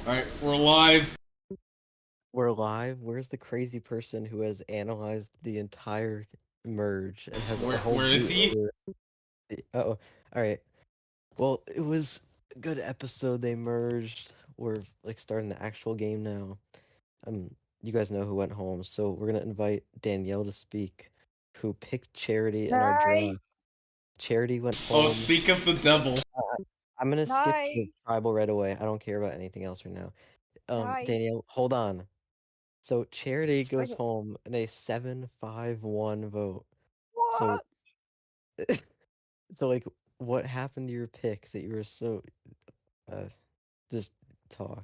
Alright, we're live. We're live. Where's the crazy person who has analyzed the entire merge and has a whole Where is he? Uh-oh. Alright. Well, it was a good episode. They merged. We're like starting the actual game now. You guys know who went home, so we're gonna invite Danielle to speak, who picked Charity in our draw. Charity went Oh, home. speak of the devil. I'm gonna skip to the tribal right away. I don't care about anything else right now. Danielle, hold on. So Charity goes home in a 7-5-1 vote. So, What? so like, what happened to your pick that you were so, just talk?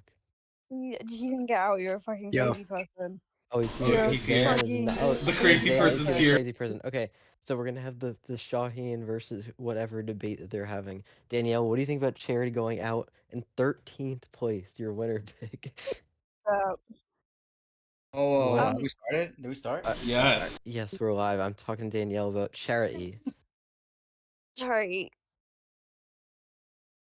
You can get out. You're a fucking crazy person. Oh, he's Oh, here. he's Zan here. is not. Oh, The crazy Zan is person's the here. crazy person. Okay, so we're gonna have the Shaheen versus whatever debate that they're having. Danielle, what do you think about Charity going out in 13th place? Your winner pick. Have we started? Did we start? Yes. Yes, we're live. I'm talking to Danielle about Charity. Charity.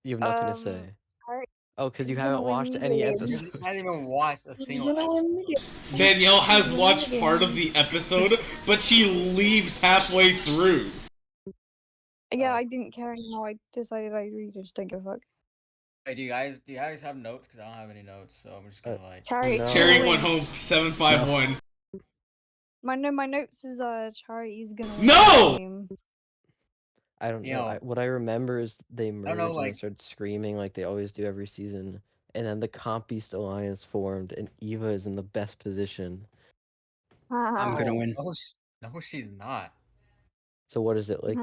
You have nothing to say. Charity. Oh, because you haven't watched any episodes. I haven't even watched a single episode. Danielle has watched part of the episode, but she leaves halfway through. Yeah, I didn't care anymore. I decided I'd read it. Just don't give a fuck. Hey, do you guys have notes? Because I don't have any notes, so I'm just gonna like. Charity. No. Cherry went home 7-5-1. My notes is Charity's gonna win No! the game. I don't You know. know- what I remember is they merged and they like- started screaming like they always do every season. And then the Comp Beast Alliance formed, and Eva is in the best position. I'm gonna win. No, she's not. So what is it like?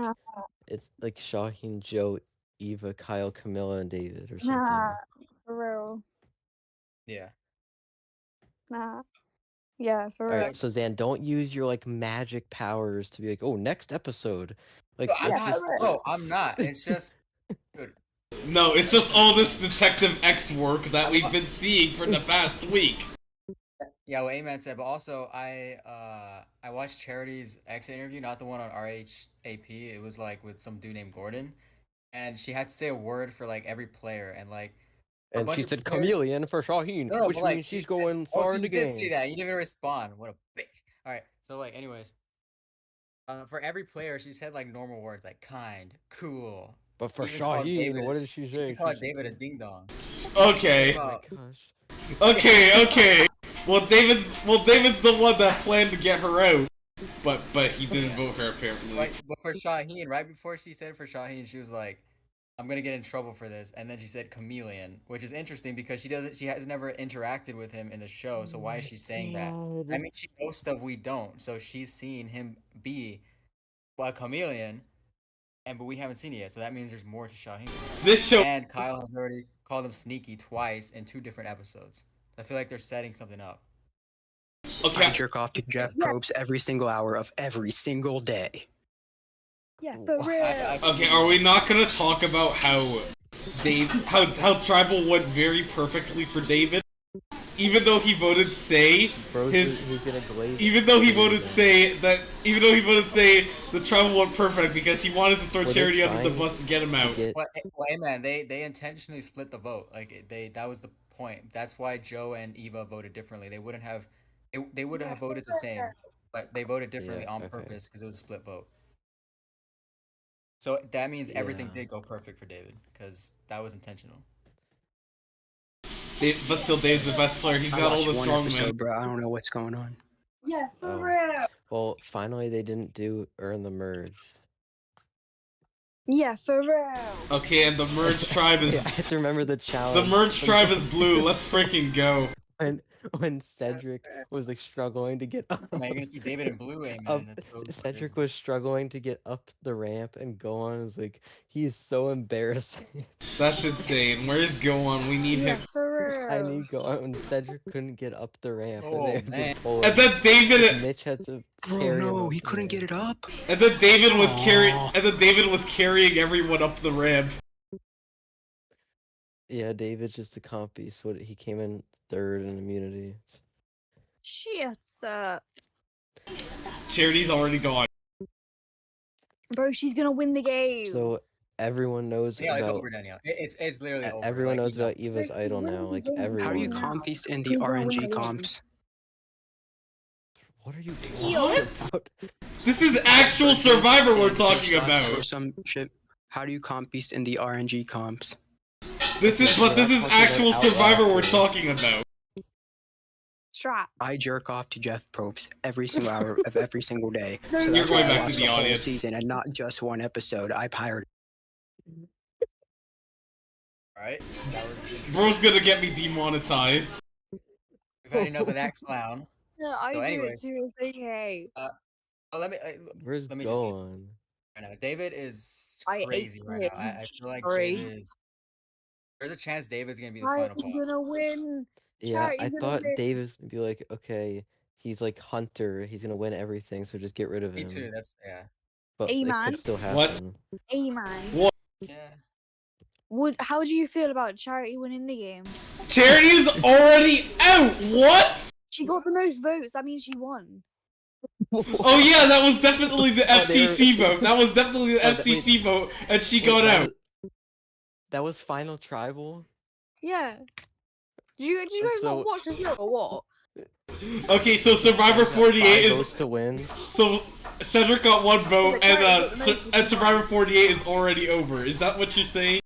It's like Shaheen, Joe, Eva, Kyle, Camilla, and David or something. Nah, for real. Yeah. Nah. Yeah, for real. Alright, so Zan, don't use your like magic powers to be like, oh, next episode. Like, No, I'm let's not. just... No, I'm not. It's just. Dude. No, it's just all this Detective X work that we've been seeing for the past week. Yeah, what AEman said, but also I watched Charity's exit interview, not the one on RHAP. It was like with some dude named Gordon, and she had to say a word for like every player, and like. And she said chameleon for Shaheen, which means she's going far in the game. You did see that. You didn't even respond. What a bitch. Alright, so like anyways. For every player, she said like normal words like kind, cool. But for Shaheen, what did she say? You called David a ding dong. Okay. Oh my gosh. Okay. Well, David's the one that planned to get her out, but he didn't vote her apparently. Right, but for Shaheen, right before she said for Shaheen, she was like, "I'm gonna get in trouble for this," and then she said chameleon, which is interesting because she has never interacted with him in the show. So why is she saying that? I mean, she knows stuff we don't, so she's seen him be a chameleon, but we haven't seen it yet. So that means there's more to Shaheen. This show and Kyle has already called him sneaky twice in 2 different episodes. I feel like they're setting something up. Okay. I jerk off to Jeff Probst every single hour of every single day. Yeah, for real. Okay, are we not gonna talk about how Tribal went very perfectly for David? Even though he voted say even though he voted say the Tribal went perfect because he wanted to throw Charity under the bus to get him out. Well, hey man, they intentionally split the vote. Like that was the point. That's why Joe and Eva voted differently. They wouldn't have voted the same, but they voted differently on purpose because it was a split vote. So that means everything did go perfect for David because that was intentional. But still, David's the best player. He's got all the strong men. Bro, I don't know what's going on. Yeah, for real. Well, finally they didn't earn the merge. Yeah, for real. Okay, and the merge tribe is. I have to remember the challenge. The merge tribe is blue. Let's freaking go. When Cedric was like struggling to get up. Man, you're gonna see David in blue, man. So Cedric was struggling to get up the ramp and go on. It was like he is so embarrassing. That's insane. Where's Go on? We need him. I need Go on. When Cedric couldn't get up the ramp, and then David. Mitch had to. Bro, no, he couldn't get it up. And then David was carrying everyone up the ramp. Yeah, David's just a comp beast. He came in 3rd in immunity. Shit. Charity's already gone. Bro, she's gonna win the game. So everyone knows Yeah, it's about over, Danielle. It's literally over. everyone like, knows you know. about Eva's Like, idol when now. he's Like voting everyone. How do you now, comp beast in the he's gonna win RNG the game. comps? What are you Yo. talking about? This is actual Survivor we're And talking pitch dots about. Or some shit. How do you comp beast in the RNG comps? This is we're not this is talking about actual Outlast Survivor we're here. talking about. Strap. I jerk off to Jeff Probst every single hour of every single day. So You're that's going why I back to watched the the whole audience. season and not just one episode. I pirated. Alright, that was interesting. Bro's gonna get me demonetized. We've had enough of that clown. Yeah, I So do it anyways, too. It's okay. Oh, let me Where's let me just say something going? right now. David is I hate crazy right now. I feel like Sorry. David is. There's a chance David's gonna be the Charity's final boss. gonna win. Yeah, I Charity's gonna thought win. Dave was gonna be like, okay, he's like Hunter, he's gonna win everything, so just get rid of Me him. too. That's yeah. But it AEman. could still What? happen. AEman. What? Yeah. How do you feel about Charity winning the game? Charity is already out. What? She got the most votes. That means she won. Oh yeah, that was definitely the Oh, they FTC were- vote. That was definitely the Oh, that- FTC vote, and she Wait, got out. That was final tribal? Yeah. Did you guys So- not watch the show or what? Okay, so Survivor Got 48 5 is votes to win. so Cedric got 1 vote, Yeah, and Charity got the most, which and is Survivor fine. 48 is already over. Is that what you're saying?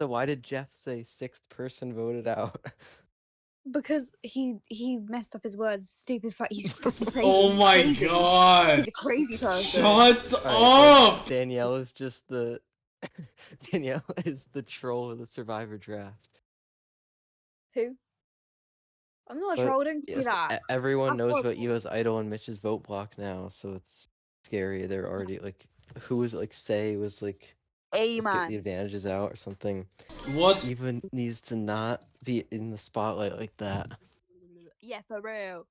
So why did Jeff say 6th person voted out? Because he messed up his words. Stupid fact. He's fucking crazy. Oh He's my crazy. god! He's a crazy person. Shut Alright, up! Danielle is just the Danielle is the troll of the Survivor draft. Who? I'm not a But troll. Don't do yes, that. everyone That's knows about horrible. Eva's idol and Mitch's vote block now, so it's scary. They're already like, who was like say was like, let's get the AEman. advantages out or something. What? Eva needs to not be in the spotlight like that. Yeah, for real.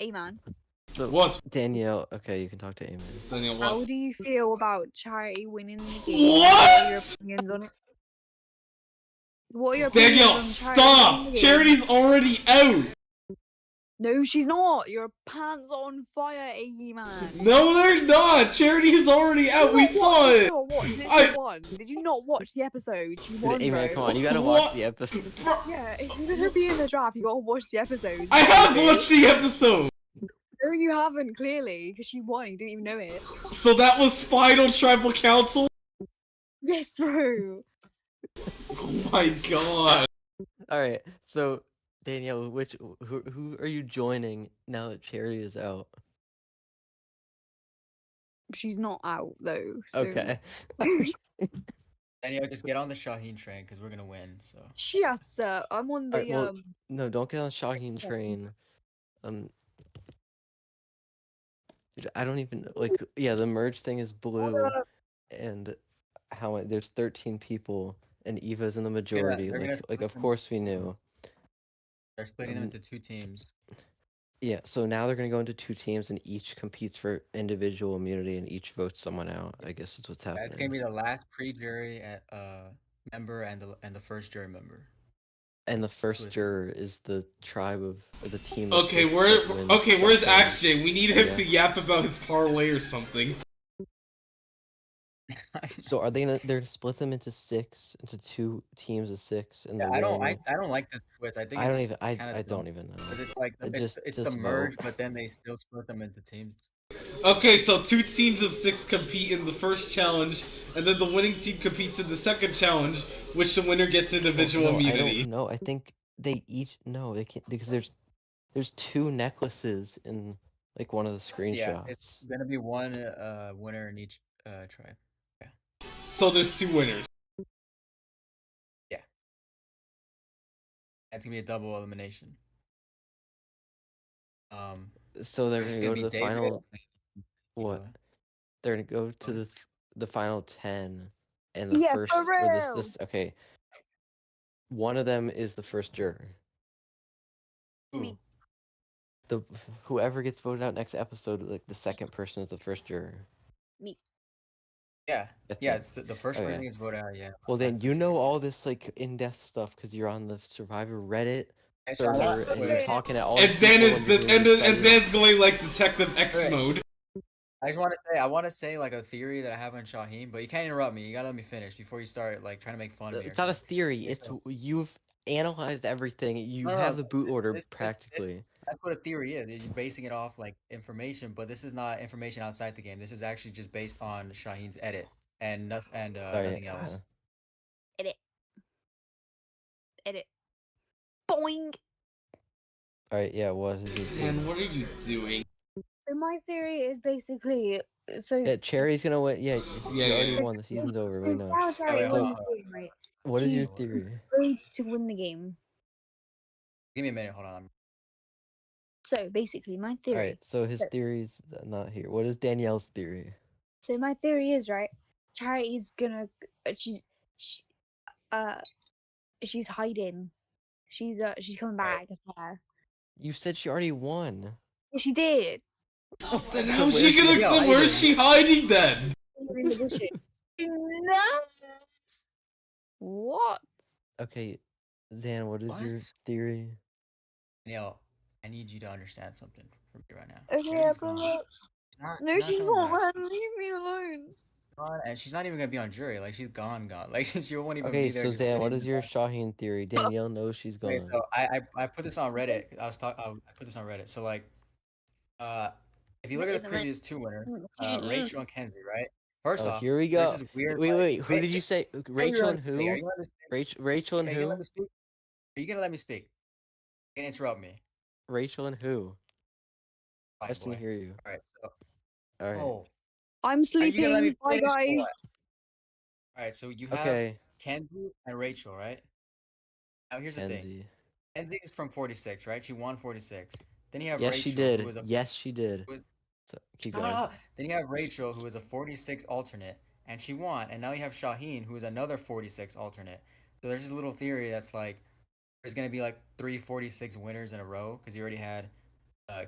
AEman. So, What? Danielle, okay, you can talk to Amen. Daniel, How what? do you feel about Charity winning the game? What? What are your opinions on it? What are your opinions Daniel, on Charity stop! winning the game? Charity's already out! No, she's not. Your pants on fire, AEman. No, they're not! Charity's already out! We saw it! Did you not watch the episode? She won, Amen, bro. come on, you gotta What? watch the episode. Bro, Yeah, if you're gonna be in the draft, you gotta watch the episode. I have watched the episode! No, you haven't, clearly, because she won. You didn't even know it. So that was final tribal council? Yes, bro. Oh my god. Alright, so Danielle, who are you joining now that Charity is out? She's not out though. So... Okay. Danielle, just get on the Shaheen train because we're gonna win. So. Shut up. I'm on the Alright, well, no, don't get on the Shaheen train. I don't even like. Yeah, the merge thing is blue, and there's 13 people, and Eva's in the majority. they're gonna Like of split them course we into knew. They're splitting them into 2 teams. Yeah, so now they're gonna go into 2 teams, and each competes for individual immunity, and each votes someone out. I guess is what's happening. That's gonna be the last pre-jury member and the first jury member. And the first Swiss. juror is the tribe of or the team. Of Okay, 6 where's that wins something. AxeJ? We need him Yeah. to yap about his parlay or something. So are they gonna? They're gonna split them into 2 teams of 6, and Yeah, the I don't winning- like this twist. I think I don't it's even. kinda I dumb, don't even know. 'cause it's like it's the Just merge, vote. but then they still split them into teams. Okay, so 2 teams of 6 compete in the first challenge, and then the winning team competes in the second challenge, which the winner gets individual No, I immunity. don't know. I think they each they can't because there's 2 necklaces in like one of the screenshots. Yeah, it's gonna be one winner in each tribe. So there's 2 winners. It's gonna be a double elimination. So they're It's gonna go be to the David final. and What? Eva. They're gonna go to ahead. the final 10, and the Yeah, first for or real. this okay. One of them is the first juror. Ooh, Whoever gets voted out next episode, like the second person is the first juror. yeah, That's yeah. it. It's the first Okay. person gets voted out. Yeah. Well, then That's you for know sure. all this like in-depth stuff because you're on the Survivor Reddit Hey, so I server want- and wait, you're wait. talking to all. And the Zan people is and you're doing and studies. Zan's going like Detective X Wait. mode. I just want to say, I want to say like a theory that I have on Shaheen, but you can't interrupt me. You gotta let me finish before you start like trying to make fun of me or It's not a something. theory. Okay, It's so you've analyzed everything. You no, no, have no, the boot order this practically. that's what a theory is. You're basing it off like information, but this is not information outside the game. This is actually just based on Shaheen's edit and All right. nothing else. Edit. Edit. Boing. All right. Yeah. What is your theory? Dan, what are you doing? So my theory is basically Yeah, Cherry's gonna win. Yeah, she Yeah, already yeah. won. The season's over so right now. Sarah Cherry wait, hold won on, the hold game, right? What is your She theory? agreed to win the game. Give me a minute. Hold on. So basically, my All theory. right. So his theory's not here. What is Danielle's theory? So my theory is right. Charity's gonna. She's. She, uh. She's hiding. She's coming back. I swear. You said she already won. Yeah, she did. Then So how's where's she gonna? Yo, Where's she hiding then? In the bushes. What? Okay, Zan, what is your What? theory? Danielle, I need you to understand something from me right now. Okay, Charity's but gone. no, She's she's not coming not, back. man. Leave me alone. And she's not even gonna be on jury. Like she's gone. Like she won't even Okay, be there. so Just Zan, sitting what in is the your back. Shaheen theory? Danielle knows she's Okay, gone. so I put this on Reddit. I put this on Reddit. So like, if you look at the previous two winners, Rachel and Kenzie, right? First Oh, off, here we there's go. this weird. Wait. Who Wait, did you say? are you Rachel gonna and let me speak? Are who? you gonna let me speak? Rachel and Are you gonna let who? me speak? Are you gonna let me speak? You can interrupt me. Rachel and who? I Fine, just didn't boy. hear you. All right. So, All right. oh, I'm are you gonna let me sleeping. Bye finish or bye. what? All right. So you have Okay, Kenzie and Rachel, right? Now here's the thing. Kenzie. Kenzie is from 46, right? She won 46. Then you have Yes, she Rachel, who did. is a Yes, she did. who is- So keep shut going. up. Then you have Rachel, who is a 46 alternate, and she won. And now you have Shaheen, who is another 46 alternate. So there's this little theory that's like there's gonna be like 346 winners in a row because you already had uh,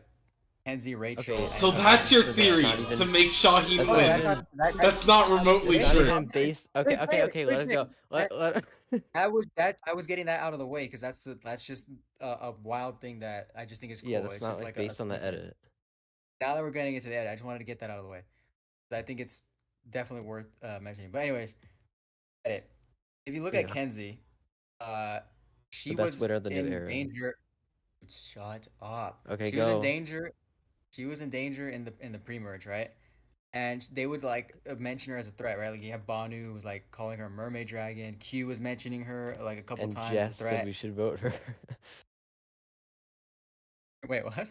Kenzie, Rachel, Okay, and So so that's your so that's theory not even. to make Shaheen That's no, not win. that's even. not that, That's not remotely It's not true. even based. Okay, Let us go. Let. I was getting that out of the way because that's just a wild thing that I just think is Yeah, cool. that's It's not just like like a based on the coincidence. edit. Now that we're getting into the edit, I just wanted to get that out of the way. I think it's definitely worth mentioning. But anyways, edit. If you look at Yeah, Kenzie, uh, the she best was winner of the new in era. danger. Shut up. Okay, She was in go. danger. She was in danger in the pre-merge, right? And they would like mention her as a threat, right? Like you have Banu who was like calling her mermaid dragon. Q was mentioning her like a couple And times as a Jess said threat. we should vote her. Wait, what?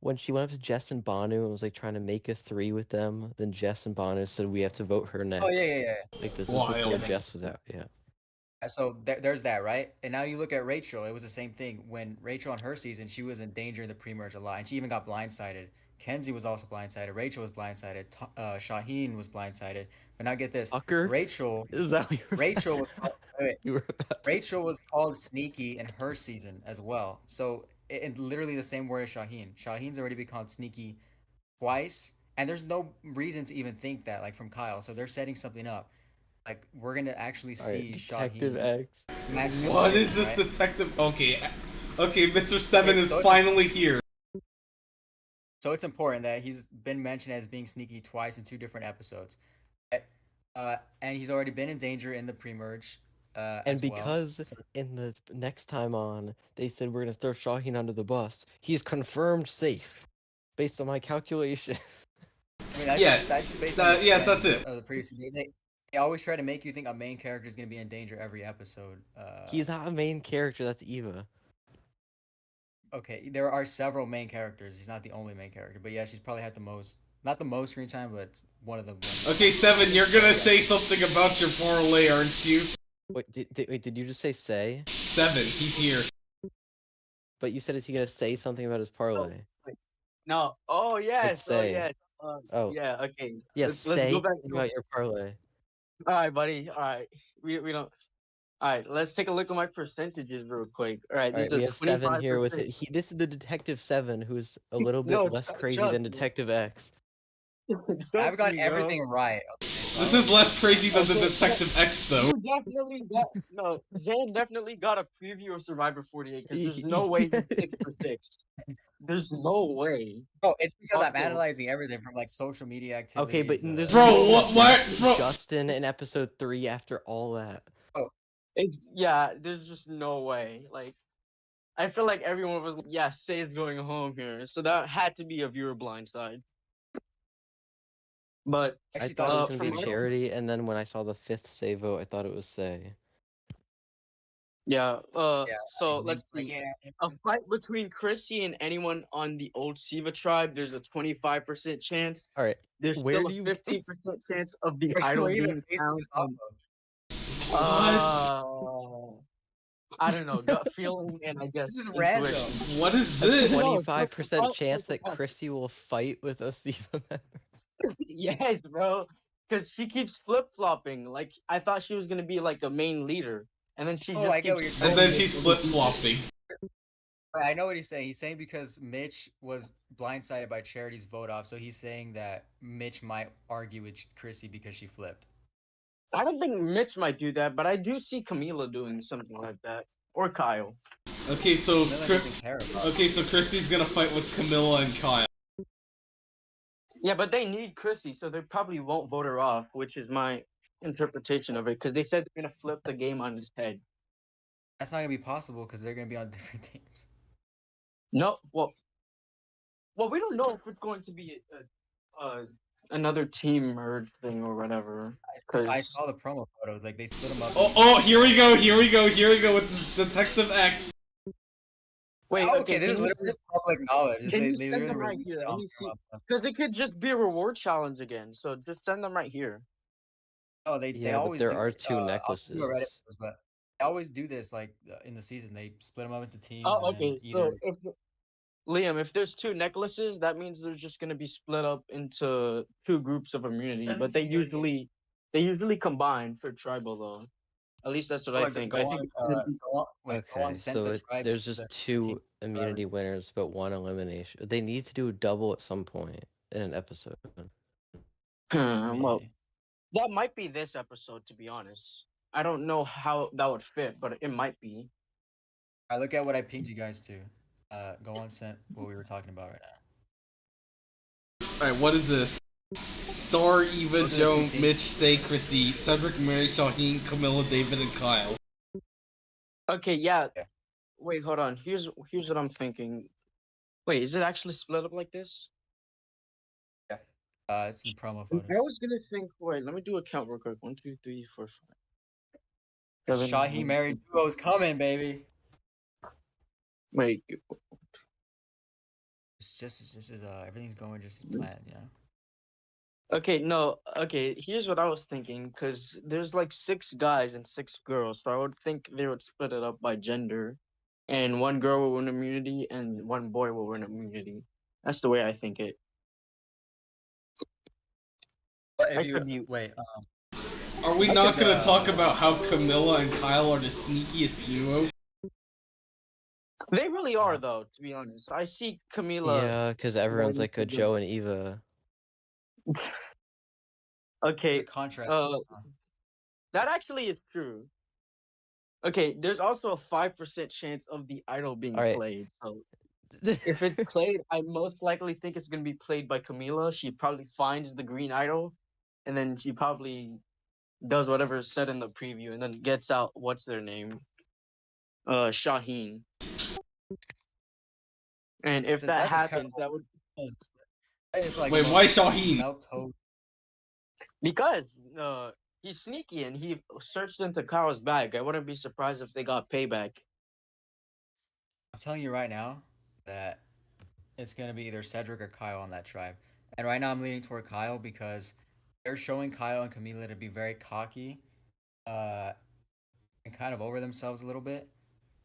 When she went up to Jess and Banu and was like trying to make a 3 with them, then Jess and Banu said we have to vote her next. Oh yeah. Like this is Wild. before Yeah, Jess was out. Yeah. So there's that, right? And now you look at Rachel. It was the same thing. When Rachel on her season, she was in danger in the pre-merge a lot, and she even got blindsided. Kenzie was also blindsided. Rachel was blindsided. Shaheen was blindsided. But now get this: Tucker. Rachel, Is that what you were Rachel was wait, you were about to Rachel was called sneaky in her season as well. So in literally the same word as Shaheen. Shaheen's already been called sneaky twice, and there's no reason to even think that like from Kyle. So they're setting something up. Like we're gonna actually All right, see Detective Shaheen X. match some What is skins, this right? detective? Okay, Mr. Seven Okay, is so finally here. So it's important that he's been mentioned as being sneaky twice in two different episodes. And he's already been in danger in the pre-merge And as well. because So, in the next time on, they said we're gonna throw Shaheen under the bus, he's confirmed safe, based on my calculation. I mean, Yes, that's just based on the yes, trends that's it. of the previous season. They always try to make you think a main character is going to be in danger every episode. He's not a main character. That's Eva. Okay, there are several main characters. He's not the only main character. But yeah, she's probably had the most, not the most screen time, but one of the ones. Okay, Seven, you're gonna say something about your parlay, aren't you? Wait, did you just say say? Seven, he's here. But you said is he gonna say something about his parlay? No. Oh yes. Oh say. yes. Oh. Yeah. Okay. Yes, Let's say go back. something about your parlay. All right, buddy. All right. We don't. All right. Let's take a look at my percentages real quick. All right. All This right, we is have Seven here with 25%. it. This is the Detective Seven, who's a little bit No, less crazy trust than me. Detective X. I've Trust got me, bro. everything right. Okay, This is less crazy than the Detective X, though. You definitely got Zan definitely got a preview of Survivor 48 because there's no way he's 6 for 6. There's no way. Oh, it's because I'm Also- analyzing everything from like social media activities. Okay, but there's Bro, no way what- he beats bro- Justin in episode 3 after all that. There's just no way. Like, I feel like everyone was Say's going home here, so that had to be a viewer blindside. But I Actually thought it was from gonna be my- Charity, and then when I saw the 5th say vote, I thought it was Say. yeah, Yeah, so I let's think- see. yeah. A fight between Chrissy and anyone on the old Siva tribe, there's a 25% chance. All right, There's where still do a you? 15% chance of the Wait, idol what even being base found. this off of? I don't know, gut feeling and I guess This is intuition. random. What is A this? 25% chance that Chris. Chrissy will fight with a Siva member. Yes, bro. Because she keeps flip flopping. Like I thought she was gonna be like a main leader, and then she Oh, just I get keeps. what you're And saying. then she's flip flopping. I know what he's saying. He's saying because Mitch was blindsided by Charity's vote off, so he's saying that Mitch might argue with Chrissy because she flipped. I don't think Mitch might do that, but I do see Camila doing something like that, or Kyle. Okay, so Camilla Chris- doesn't care about. okay, so Christy's gonna fight with Camilla and Kyle. Yeah, but they need Chrissy, so they probably won't vote her off, which is my interpretation of it. Because they said they're gonna flip the game on his head. That's not gonna be possible because they're gonna be on different teams. No, well, we don't know if it's going to be another team merge thing or whatever. I Because saw the promo photos. Like they split them up. Oh, here we go with Detective X. wait, okay, this is can you literally just public knowledge. can They you send literally them right released here? it Let on me see. Promo. Because it could just be a reward challenge again. So just send them right here. Oh, they Yeah, but always there do, are 2 I'll send you a Reddit necklaces. post, but they always do this like in the season. They split them up into teams. Oh, and then okay. either So if Liam, if there's 2 necklaces, that means they're just gonna be split up into 2 groups of immunity. But they usually combine for tribal though. At least that's what I like, think. go I on, think go Okay, on, send so the tribes there's to just the 2 team. immunity winners, but 1 elimination. They need to do a double at some point in an episode. well, Maybe. that might be this episode. To be honest, I don't know how that would fit, but it might be. I look at what I pinged you guys to. Go on, send what we were talking about right now. Alright, what is this? Star, Eva, Those are the Joe, 2 teams. Mitch, Say, Chrissy, Cedric, Mary, Shaheen, Camilla, David, and Kyle. Okay, yeah. Yeah. Wait, hold on. Here's what I'm thinking. Wait, is it actually split up like this? It's the promo I photos. was gonna think. Wait, let me do a count real quick. 1, 2, 3, 4, 5. Shaheen Mary duo's coming, baby. Wait, It's just everything's going just as planned, you know. okay, no, okay. Here's what I was thinking, because there's like 6 guys and 6 girls, so I would think they would split it up by gender, and 1 girl will win immunity and 1 boy will win immunity. That's the way I think it. But I if you could be- wait, Are we I not think, gonna talk about how Camilla and Kyle are the sneakiest duo? They really are, though. To be honest, I see Camila. Yeah, because everyone's going like a to the- Joe and Eva. there's Okay, a contract. that actually is true. Okay, there's also a 5% chance of the idol being Alright. played. So if it's played, I most likely think it's gonna be played by Camila. She probably finds the green idol, and then she probably does whatever is said in the preview, and then gets out what's their name, Shaheen. And if that That's a happens, terrible- that would It's like Wait, most why Shaheen? milk toast. because he's sneaky and he searched into Kyle's bag. I wouldn't be surprised if they got payback. I'm telling you right now that it's gonna be either Cedric or Kyle on that tribe. And right now I'm leaning toward Kyle because they're showing Kyle and Camila to be very cocky, and kind of over themselves a little bit.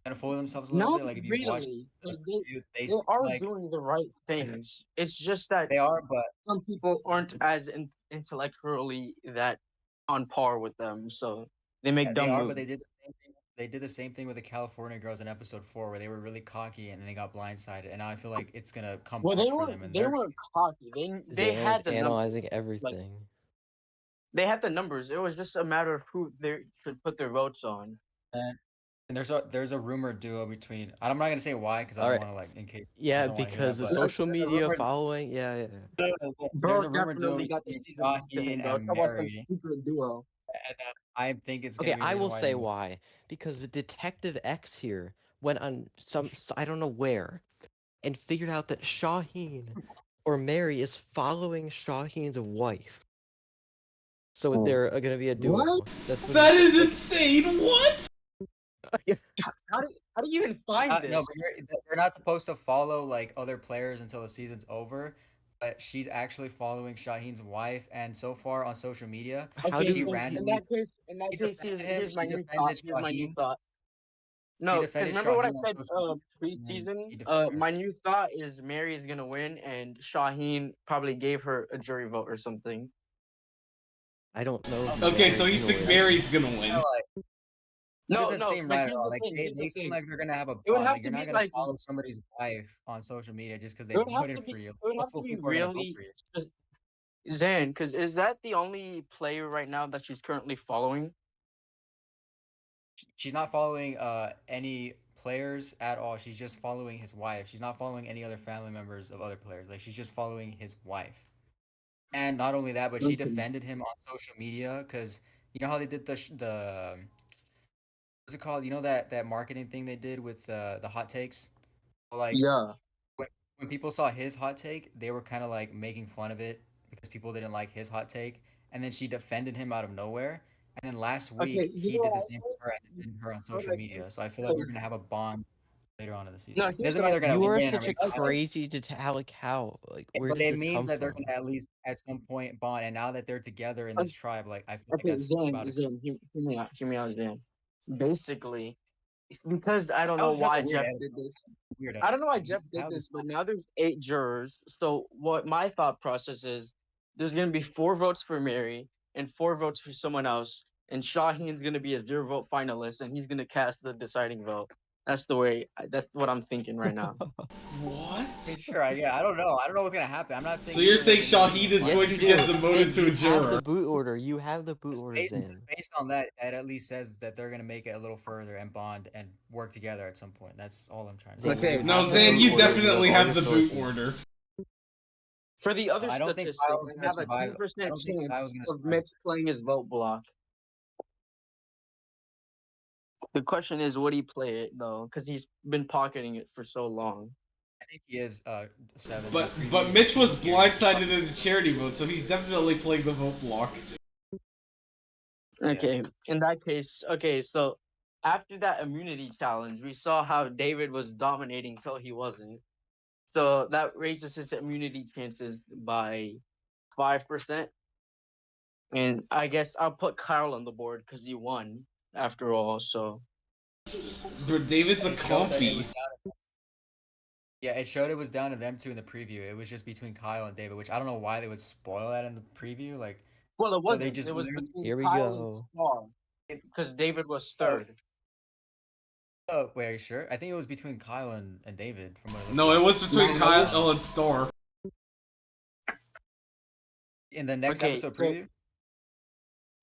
Kind of full of themselves a little Not bit. Like if you watch really. the They, preview, they seem are like doing the right things. It's just that they are, but some people aren't as intellectually that on par with them, so they make yeah, dumb they are, moves. but they did the same thing. They did the same thing with the California girls in episode 4, where they were really cocky and then they got blindsided. And now I feel like it's gonna come Well, back they for weren't. them. And They weren't cocky. They Zan had is the numbers. analyzing everything. They had the numbers. It was just a matter of who they should put their votes on. And there's a rumored duo between. I'm not gonna say why because I All don't right. want to in case you Yeah, guys don't want to hear because that. the But social there's a media rumored, following. Yeah. there's Bro a rumored duo definitely got the between season left to him, Shaheen bro. and Talk about some Mary, secret duo. and I think it's Okay, gonna be the I reason will why say they win. why. Because the Detective X here went on I don't know where, and figured out that Shaheen or Mary is following Shaheen's wife. So Oh. they're gonna be a duo. What? That's what That he is said. insane. What? How do you even find No, this? but they're not supposed to follow like other players until the season's over. But she's actually following Shaheen's wife, and so far on social media, How Okay, do she so in randomly that she case, defended him. here's my She new thought. defended Here's my new Shaheen. thought. She No, because defended remember what I Shaheen on said social media, and then pre-season? he defended her. My new thought is Mary is gonna win, and Shaheen probably gave her a jury vote or something. I don't know if Okay, Mary's so you gonna think win. Mary's gonna Kinda win? like, that No, doesn't no, seem but right at here's all. the Like thing. Here's they the seem thing. like they're gonna have a It would bond. have Like to you're not be gonna like follow somebody's wife on social media just because it they would have to voted be for you. it would have to Multiple be people are gonna vote really for you. Zan, because is that the only player right now that she's currently following? She's not following any players at all. She's just following his wife. She's not following any other family members of other players. Like she's just following his wife. And not only that, but she Okay. defended him on social media because you know how they did the what's it called? You know that marketing thing they did with the hot takes. Like Yeah. when people saw his hot take, they were kind of like making fun of it because people didn't like his hot take. And then she defended him out of nowhere. And then last Okay, week you he know did what the I same for her and think? defended her on You know social what I think? media. So I feel like they're 'Cause- gonna have a bond later on in the season. No, It here's doesn't what mean I they're gonna You think. are win or such a make the playoffs, crazy like how? Like where but did it this means come that they're from? gonna at least at some point bond. And now that they're together in this tribe, like I feel like Okay, that's Zan, about to. Zan, hear me out, Zan. Basically, it's because I don't That know was just why a weird Jeff edit. did this. Weird I edit. don't know why Like, Jeff did that was this, but now there's 8 jurors. So what my thought process is, there's gonna be 4 votes for Mary and 4 votes for someone else, and Shaheen's gonna be a 0 vote finalist, and he's gonna cast the deciding vote. That's the way. That's what I'm thinking right now. What? Okay, sure. I don't know. I don't know what's gonna happen. I'm not saying. So you're either of them saying is gonna be Shahid is the Yes, going you to finalist. get do. demoted to a You have juror? the boot order. You have the boot Just order, based, Zan. based on that, it at least says that they're gonna make it a little further and bond and work together at some point. That's all I'm trying to say. Zan, Okay, you No, have the Zan, boot you order. You definitely all your have the boot sources. order. For the other I don't think statistic, Kyle's I gonna have a survive. I 10% don't think Kyle's chance gonna of survive. Mitch playing his vote block. The question is, would he play it though? Because he's been pocketing it for so long. I think he is 7. But In the preview, he Mitch seemed was scared. He blindsided in the charity vote, so he's definitely playing the vote block. Okay, in that case, okay, so after that immunity challenge, we saw how David was dominating till he wasn't. So that raises his immunity chances by 5%. And I guess I'll put Kyle on the board because he won after all. So But David's a It showed that it compy. was down. Yeah, it showed it was down to them two in the preview. It was just between Kyle and David, which I don't know why they would spoil that in the preview. Like, well, it so they wasn't. just It was literally. between Here we Kyle and go. Star because David was third. Oh, wait, are you sure? I think it was between Kyle and David from what it looked No, like. it was between No, Kyle and Star. In the next Okay, episode so preview.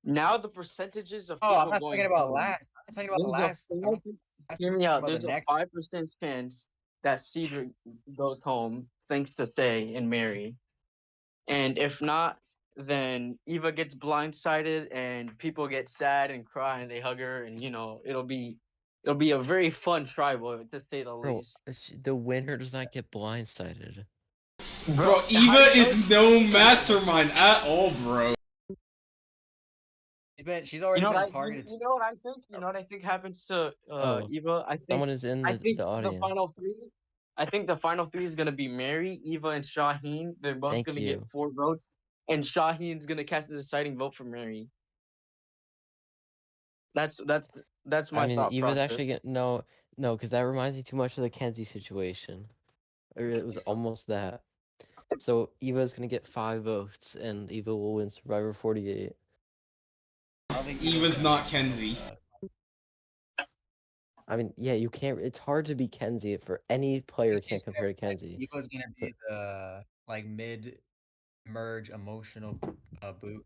now the percentages of Oh, people I'm not going talking about home. last. I'm not talking about the There's a last. I'm not hear me talking out. about the There's a next. 5% chance that Cedric goes home thanks to Faye and Mary, and if not, then Eva gets blindsided and people get sad and cry and they hug her, and it'll be a very fun tribal to say the Bro, least. the winner does not get blindsided. Bro, how Eva do you is know- no mastermind at all, bro. She's already been you targeted. know what I think? You know what I think happens to Oh, Eva? someone is in I think the the audience. final three. I think the final three is gonna be Mary, Eva, and Shaheen. They're both Thank gonna you. get 4 votes, and Shaheen's gonna cast the deciding vote for Mary. That's my I mean, thought Eva's process. actually no, because that reminds me too much of the Kenzie situation. Or it was almost that. So Eva's gonna get 5 votes, and Eva will win Survivor 48. I don't think Eva's gonna not be- Kenzie. I mean, yeah, you can't. It's hard to be Kenzie for any player He's can't compare to gonna- Kenzie. Eva's gonna be the like mid merge emotional boot.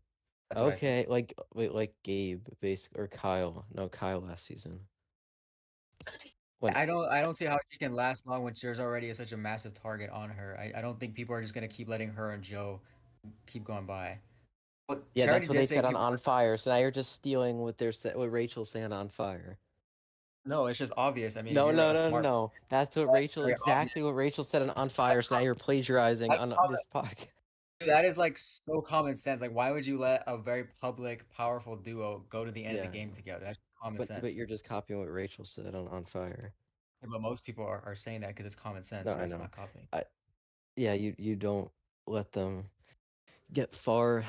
That's what I think. Okay, like Gabe, or Kyle. No, Kyle last season. When I don't see how she can last long when there's already such a massive target on her. I don't think people are just gonna keep letting her and Joe keep going by. But yeah, Charity that's what did they say said people. On Fire. So now you're just stealing what what Rachel's saying On Fire. No, it's just obvious. I mean, if No, you're no, a no, no, smart, no. That's what that's Rachel very obvious. exactly what Rachel said On Fire. So now you're plagiarizing That's on common. this podcast. That is like so common sense. Like, why would you let a very public, powerful duo go to the end of the Yeah, game together? That's common but sense. you're just copying what Rachel said On Fire. Yeah, but most people are saying that because it's common sense, No, so I that's know. not copying. Yeah, you don't let them get far,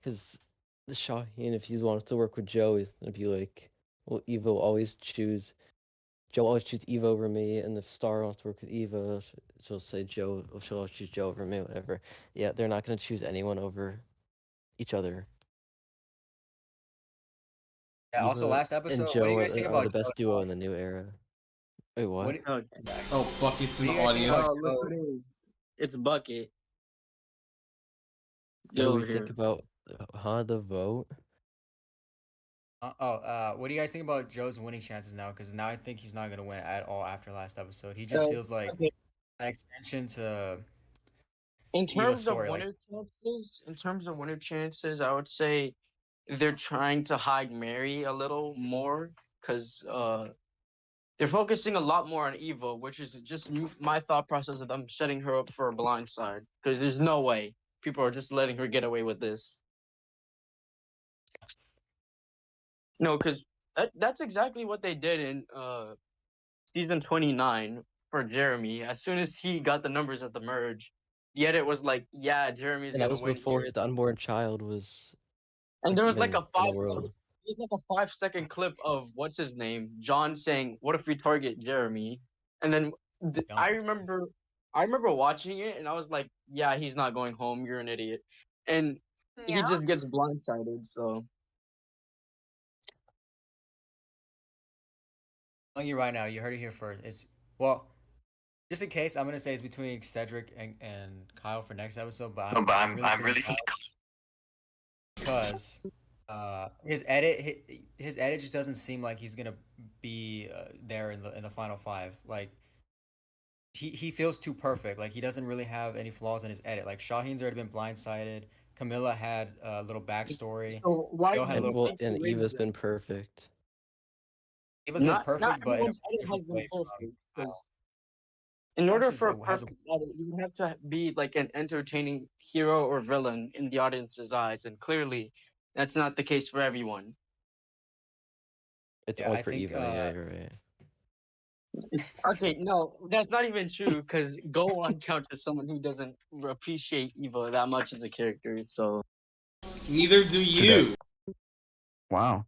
because the Shaheen, if he wants to work with Joe, he's gonna be like, well, Joe always choose Eva over me, and if Star wants to work with Eva, she'll say Joe, or she'll always choose Joe over me, whatever. Yeah, they're not gonna choose anyone over each other. Yeah. Also, Eva last episode, and what do Joe you guys think are about the Joe? best duo in the new era. Wait, What? what? Okay. Yeah. Oh, Bucket's in What the do you guys think audience. about Oh, look Joe? who it is. It's Bucket. What Get do over we think here. about, the vote? What do you guys think about Joe's winning chances now? Because now I think he's not gonna win at all after last episode. He just Uh, feels like okay. an extension to In Eva's terms of story. Like, winner chances, I would say they're trying to hide Mary a little more because they're focusing a lot more on Eva, which is just my thought process of them setting her up for a blind side. Because there's no way people are just letting her get away with this. No, because that's exactly what they did in season 29 for Jeremy. As soon as he got the numbers at the merge, the edit was like, "Yeah, Jeremy's And that gonna was win before here." his unborn child was, And like, there was like even a in the world. 5-second clip of what's his name, John saying, "What if we target Jeremy?" And then young I remember watching it, and I was like, "Yeah, he's not going home. You're an idiot." And he just gets blindsided. So telling you right now, you heard it here first. It's well, just in case, I'm gonna say it's between Cedric and Kyle for next episode, but I'm really I'm feeling really Kyle because his edit just doesn't seem like he's gonna be there in the final five. Like he feels too perfect. Like he doesn't really have any flaws in his edit. Like Shaheen's already been blindsided. Camilla had a little backstory. so why Joe do had a And you little. well, think he and wins Eva's then? been perfect. Eva's been Not perfect, but in a everyone's edit has different been way from perfect. Because Kyle. in Kyle's order just for a has a perfect edit, you would have to be like an entertaining hero or villain in the audience's eyes, and clearly, that's not the case for everyone. It's yeah. only I for think Eva. Yeah, you're right. Okay, no, that's not even true. Because Go on counts as someone who doesn't appreciate Eva that much as a character. So, Neither do you. Wow.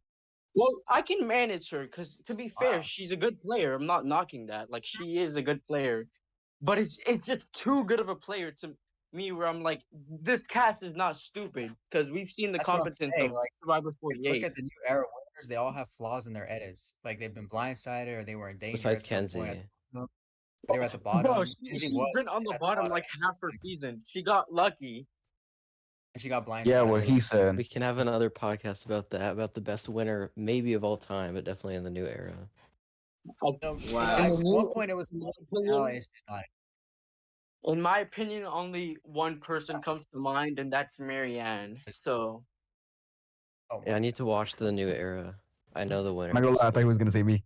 well, I can manage her. Because to be fair, wow. she's a good player. I'm not knocking that. Like she is a good player. But it's just too good of a player to me where I'm like, this cast is not stupid because we've seen the That's what I'm competence saying. of Like Survivor if you look 48. at the new era winners, they all have flaws in their edits. Like they've been blindsided or they were in danger Besides at some point. Kenzie. They were at the Bro, bottom. Kenzie she's was been on the at the bottom bottom like half her season. She got lucky. and she got Yeah, blindsided a what little he bit. said. We can have another podcast about that, about the best winner, maybe of all time, but definitely in the new era. In At the one new, point it was in my now opinion, it's just not. only one person comes to mind, and that's Marianne. So, Oh Yeah, my I need god. to watch the new era. I know the I'm winner. not gonna lie, I thought he So. was gonna say me.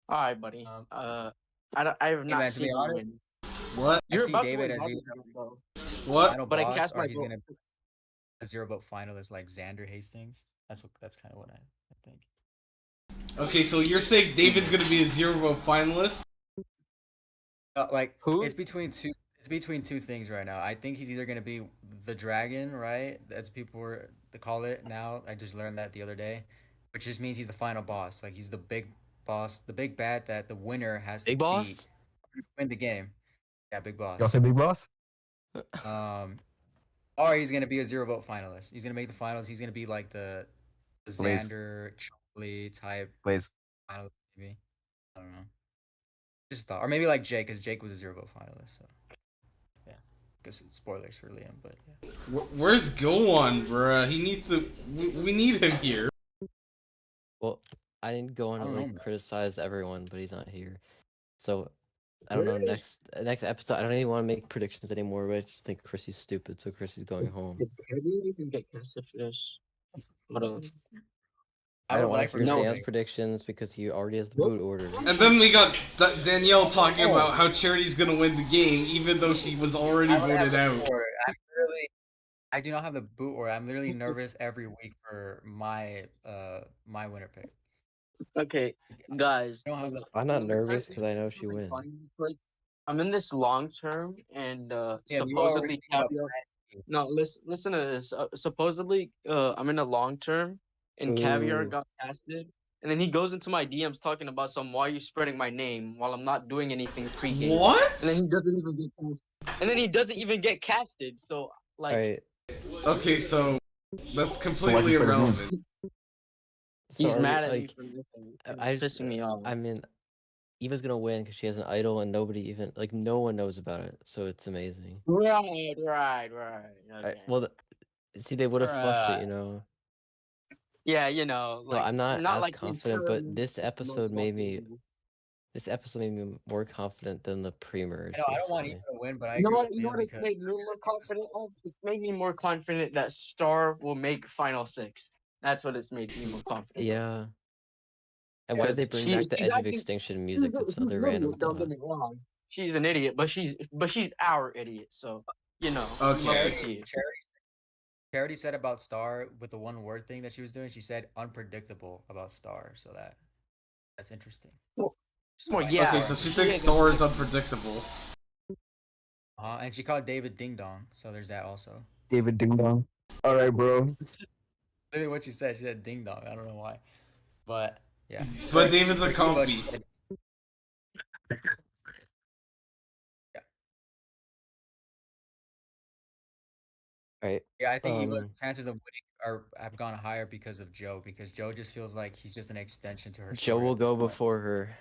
all right, buddy. Um, I have hey not man, to be seen you honest, win. What? I You're see about to David win as Bobby either Jones, though. What? final But I boss cast or my he's vote. gonna be a zero vote finalist like Xander Hastings. That's kind of what I think. Okay, so you're saying David's gonna be a zero vote finalist? Like Who? it's between two. It's between two things right now. I think he's either gonna be the dragon, right? That's people were they call it now. I just learned that the other day, which just means he's the final boss. Like he's the big boss, the big bad that the winner has to Big beat Boss? to win the game. Yeah, big Y'all boss. say big boss? Um, or he's gonna be a zero vote finalist. He's gonna make the finals. He's gonna be like the Blaze. Xander Charlie type Blaze. finalist, maybe. I don't know. Just thought, or maybe like Jake, because Jake was a zero vote finalist. So yeah. Because spoilers for Liam, but yeah. Where's Gohan, bruh? He needs to. We need him here. Well, I didn't go on I to don't know, like man. criticize everyone, but he's not here. So I don't Where know. is Next episode, I don't even want to make predictions anymore. But I just think Chrissy's stupid, so Chrissy's going home. did Kirby even get casted for this? Hold on. I don't would want like to hear No. Dan's predictions because he already has the Nope. boot order. And then we got Danielle talking Oh. about how Charity's gonna win the game, even though she was already I don't have voted the out. boot order. I do not have the boot order. I'm literally nervous every week for my my winner pick. Okay, guys. I don't have the. I'm not nervous Currently, because I know she really wins. funny, like, I'm in this long term, and Yeah, you already supposedly think about Caviar. planning. No, listen to this. Supposedly, I'm in a long term, and Caviar Ooh. got casted, and then he goes into my DMs talking about why are you spreading my name while I'm not doing anything pre-game. What? And then he doesn't even get casted. And then he doesn't even get casted. So like, All right. Okay, so that's completely irrelevant. So he's are we, mad at me like, for nothing. I It's just, pissing me off. I mean, Eva's gonna win because she has an idol and nobody even like no one knows about it, so it's amazing. Right. Okay. Well, see, they would have fluffed it, Bruh. you know. Yeah, you know, So like I'm not as like the confident, entire but this episode made me more confident than the pre-merge. I know I don't want basically. Eva to win, but I You know agree what? with You know Liam what? It's because made me more confident of. It's made me more confident that Star will make Final Six. That's what it's made me more confident. Yeah. And why did they bring back the Edge of Extinction music? That's She's another an random idiot. Don't get thought. me wrong. She's an idiot, but she's our idiot. So you know, Okay. love to see it. Charity said about Star with the one word thing that she was doing. She said unpredictable about Star, so that's interesting. Well, Just well, like yeah. Okay, Star. so she She thinks is Star is unpredictable. And she called David Ding Dong, so there's that also. David Ding Dong. All right, bro. Literally what she said. She said Ding Dong. I don't know why, but yeah. But David's a Eva, compy. she said- Right. Yeah, I think Eva's Um, chances of winning have gone higher because of Joe, because Joe just feels like he's just an extension to her Joe story will at this go point. before her.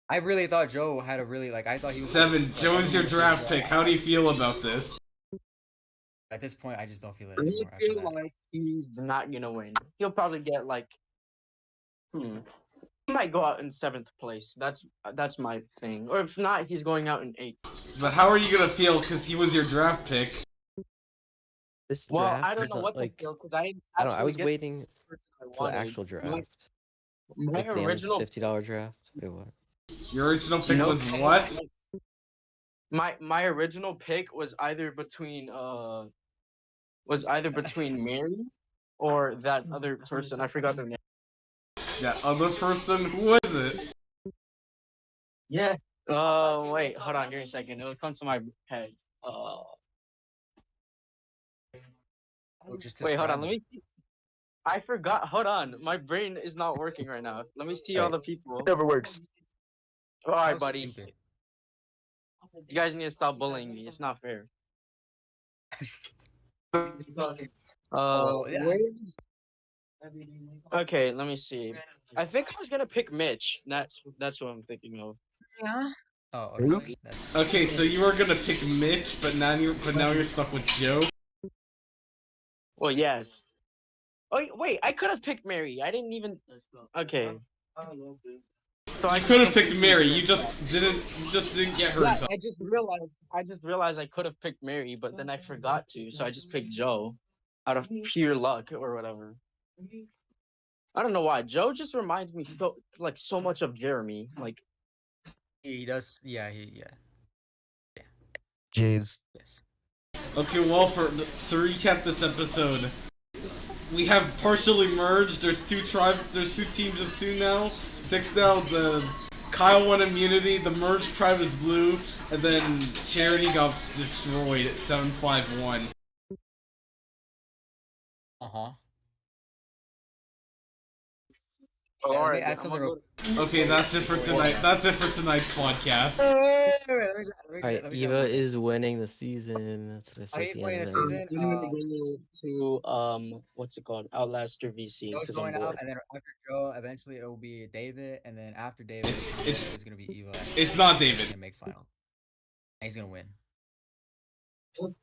I really thought Joe had a really I thought he was Seven, like, Joe's your everyone was saying draft Joe. pick. How do you feel about this? At this point, I just don't feel it I anymore. After feel that. like he's not gonna win. He'll probably get like, he might go out in 7th place. That's my thing. Or if not, he's going out in 8th. But how are you gonna feel? Because he was your draft pick. This Well, draft I don't is know not what like to feel because I I don't know. I actually was get waiting the person I for the wanted. actual draft. My Like Zan's original $50 draft. Wait, what? Your original pick Nope. was what? My original pick was either between Mary or that other person. I forgot their name. That other person? Who was it? Yeah. Oh wait, hold on, give me a second. It'll come to my head. Just Wait, hold on. describe Let it. me. I forgot. Hold on, my brain is not working right now. Let me see all Alright. the people. Never works. All right, How buddy. stupid. You guys need to stop bullying me. It's not fair. Oh, yeah. Okay, let me see. I think I was gonna pick Mitch. That's what I'm thinking of. Oh, Who? okay. That's Okay, so you were gonna pick Mitch, but now you're stuck with Joe. Well, yes. Oh wait, I could have picked Mary. I didn't even. Okay. So I could have picked Mary. You just didn't get her. Yeah, in time. I just realized I could have picked Mary, but then I forgot to, so I just picked Joe, out of pure luck or whatever. I don't know why. Joe just reminds me so much of Jeremy. Like, he does. Yeah. Jeez. Yes. Okay, well, to recap this episode, we have partially merged. There's two teams of two now. 6 now. The Kyle won immunity. The merged tribe is blue, and then Charity got destroyed at 7-5-1. Uh-huh. oh, Yeah, all let me right, add then, I'm something gonna real Okay, that's it for tonight. That's it for tonight's podcast. Alright, Eva is winning the season. That's what I said. he's at the winning end the of it. season. I'm gonna go to what's it called? Outlaster VC Joe's because I'm going out, bored. and then after Joe, eventually it will be David, and then after David, It's- it's gonna be Eva. It's not He's David. gonna make final. And he's gonna win. What?